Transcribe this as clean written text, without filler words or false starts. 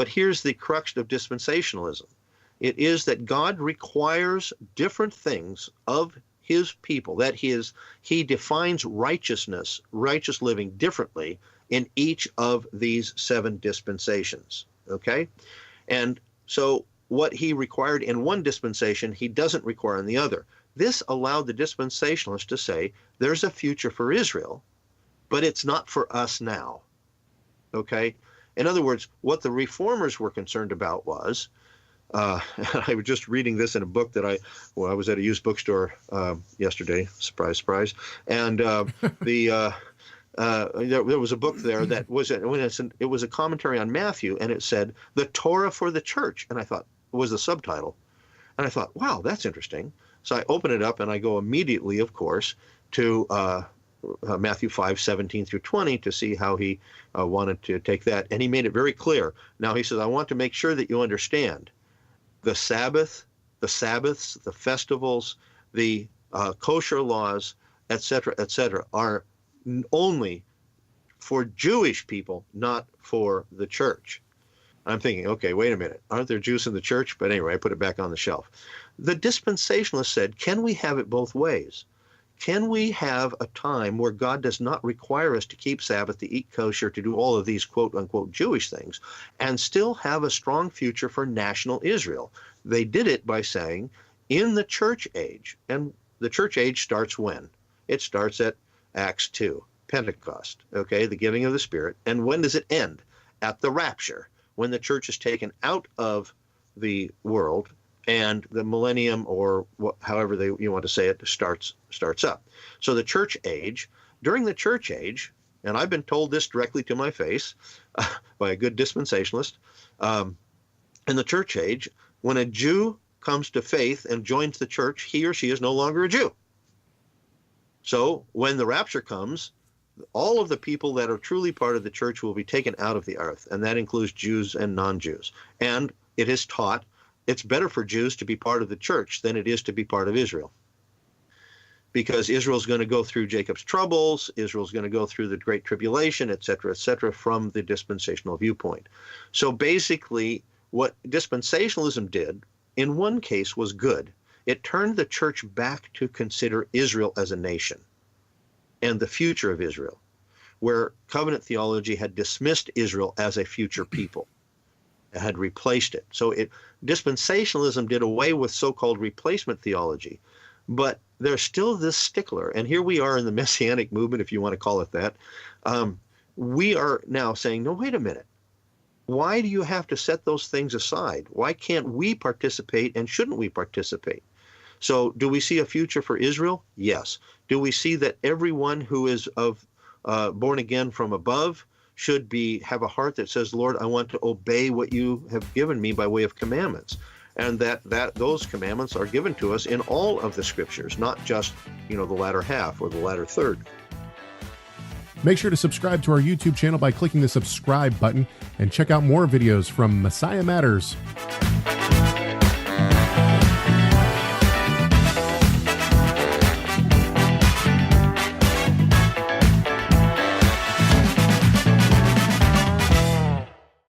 But here's the crux of dispensationalism. It is that God requires different things of his people, that he defines righteousness, righteous living differently in each of these 7 dispensations, okay? And so what he required in one dispensation, he doesn't require in the other. This allowed the dispensationalists to say, there's a future for Israel, but it's not for us now, okay? In other words, what the reformers were concerned about was, I was just reading this in a book that I was at a used bookstore yesterday, surprise, surprise, and there was a book there that it was a commentary on Matthew, and it said, the Torah for the church, and I thought, it was the subtitle, and I thought, wow, that's interesting. So I open it up, and I go immediately, of course, to Matthew 5:17 through 20 to see how he wanted to take that, and he made it very clear. Now he says, I want to make sure that you understand the Sabbath, the Sabbaths, the festivals, the kosher laws, etc., are only for Jewish people, not for the church. I'm thinking, okay, wait a minute. Aren't there Jews in the church? But anyway, I put it back on the shelf. The dispensationalists said, can we have it both ways? Can we have a time where God does not require us to keep Sabbath, to eat kosher, to do all of these quote-unquote Jewish things, and still have a strong future for national Israel? They did it by saying, in the church age, and the church age starts when? It starts at Acts 2, Pentecost, okay, the giving of the Spirit. And when does it end? At the rapture, when the church is taken out of the world and the millennium, or however you want to say it, starts up. So the church age, during the church age, and I've been told this directly to my face by a good dispensationalist, in the church age, when a Jew comes to faith and joins the church, he or she is no longer a Jew. So when the rapture comes, all of the people that are truly part of the church will be taken out of the earth, and that includes Jews and non-Jews. And it is taught it's better for Jews to be part of the church than it is to be part of Israel. Because Israel's going to go through Jacob's troubles, Israel's going to go through the Great Tribulation, et cetera, from the dispensational viewpoint. So basically, what dispensationalism did, in one case, was good. It turned the church back to consider Israel as a nation and the future of Israel, where covenant theology had dismissed Israel as a future people. It had replaced it. So dispensationalism did away with so-called replacement theology, but there's still this stickler, and here we are in the Messianic movement, if you want to call it that. We are now saying, no, wait a minute. Why do you have to set those things aside? Why can't we participate, and shouldn't we participate? So do we see a future for Israel? Yes. Do we see that everyone who is born again from above should have a heart that says, Lord, I want to obey what you have given me by way of commandments? And that those commandments are given to us in all of the scriptures, not just, the latter half or the latter third. Make sure to subscribe to our YouTube channel by clicking the subscribe button and check out more videos from Messiah Matters.